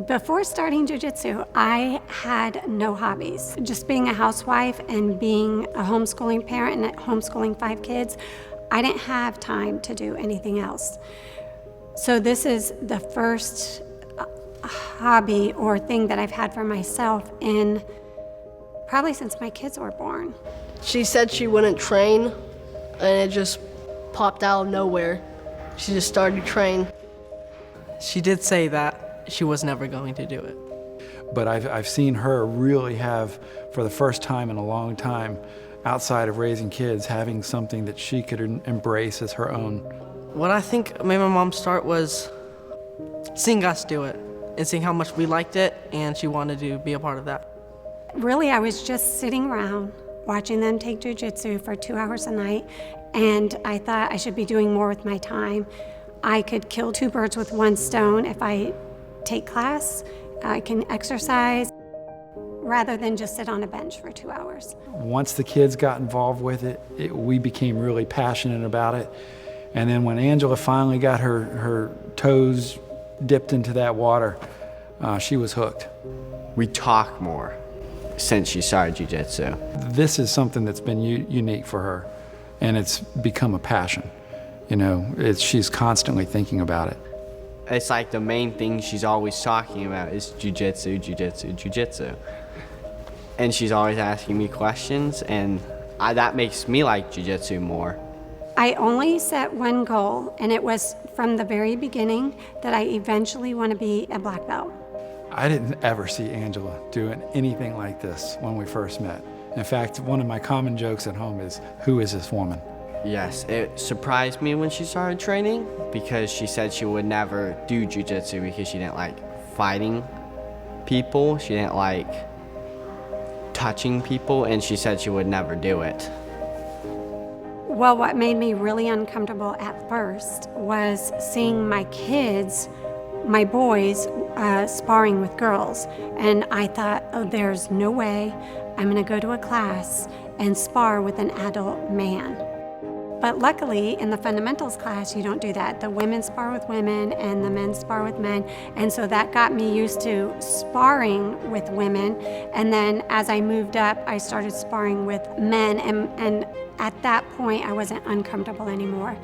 Before starting jiu-jitsu, I had no hobbies. Just being a housewife and being a homeschooling parent and homeschooling 5 kids, I didn't have time to do anything else. So this is the first hobby or thing that I've had for myself in probably since my kids were born. She said she wouldn't train, and it just popped out of nowhere. She just started to train. She did say that she was never going to do it. But I've seen her really have, for the first time in a long time, outside of raising kids, having something that she could embrace as her own. What I think made my mom start was seeing us do it and seeing how much we liked it, and she wanted to be a part of that. Really, I was just sitting around watching them take jiu-jitsu for 2 hours a night, and I thought I should be doing more with my time. I could kill 2 birds with 1 stone if I take class, I can exercise, rather than just sit on a bench for 2 hours. Once the kids got involved with it, we became really passionate about it. And then when Angela finally got her toes dipped into that water, she was hooked. We talk more since she started jiu-jitsu. This is something that's been unique for her, and it's become a passion. You know, she's constantly thinking about it. It's like the main thing she's always talking about is jiu-jitsu, jiu-jitsu, jiu-jitsu. And she's always asking me questions, and that makes me like jiu-jitsu more. I only set one goal, and it was from the very beginning that I eventually want to be a black belt. I didn't ever see Angela doing anything like this when we first met. In fact, one of my common jokes at home is, "Who is this woman?" Yes, it surprised me when she started training because she said she would never do jiu-jitsu because she didn't like fighting people, she didn't like touching people, and she said she would never do it. Well, what made me really uncomfortable at first was seeing my kids, my boys, sparring with girls. And I thought, oh, there's no way I'm gonna go to a class and spar with an adult man. But luckily, in the fundamentals class, you don't do that. The women spar with women and the men spar with men. And so that got me used to sparring with women. And then as I moved up, I started sparring with men. And at that point, I wasn't uncomfortable anymore.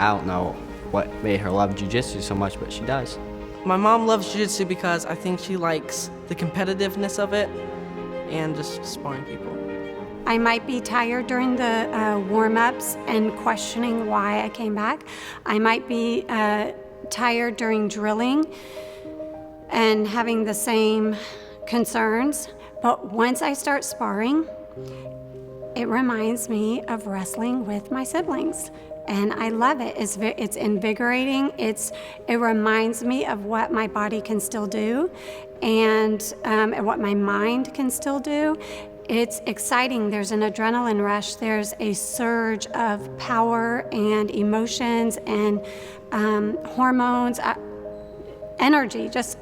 I don't know what made her love jiu-jitsu so much, but she does. My mom loves jiu-jitsu because I think she likes the competitiveness of it and just sparring people. I might be tired during the warm-ups and questioning why I came back. I might be tired during drilling and having the same concerns. But once I start sparring, it reminds me of wrestling with my siblings. And I love it. It's invigorating. It reminds me of what my body can still do and what my mind can still do. It's exciting. There's an adrenaline rush. There's a surge of power and emotions and hormones. Energy just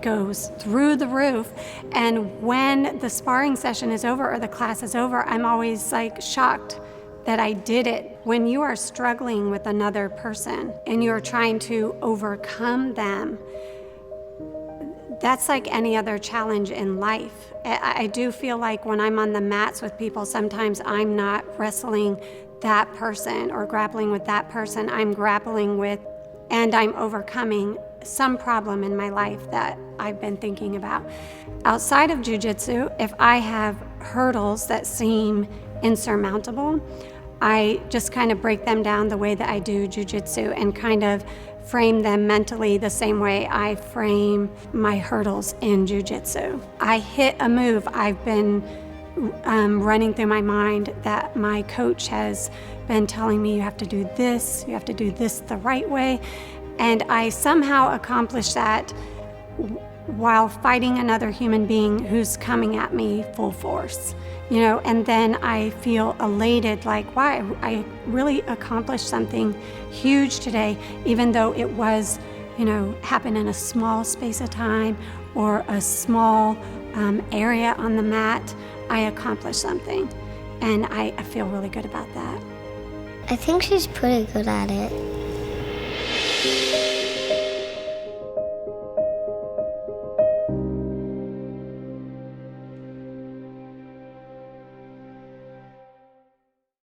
goes through the roof. And when the sparring session is over or the class is over, I'm always like shocked that I did it. When you are struggling with another person and you're trying to overcome them, that's like any other challenge in life. I do feel like when I'm on the mats with people, sometimes I'm not wrestling that person or grappling with that person. I'm grappling with and I'm overcoming some problem in my life that I've been thinking about. Outside of jiu-jitsu, if I have hurdles that seem insurmountable, I just kind of break them down the way that I do jiu-jitsu and kind of frame them mentally the same way I frame my hurdles in jiu-jitsu. I hit a move I've been running through my mind that my coach has been telling me, you have to do this the right way. And I somehow accomplish that while fighting another human being who's coming at me full force. You know, and then I feel elated, like, wow, I really accomplished something huge today, even though it was, you know, happened in a small space of time or a small area on the mat. I accomplished something, and I feel really good about that. I think she's pretty good at it.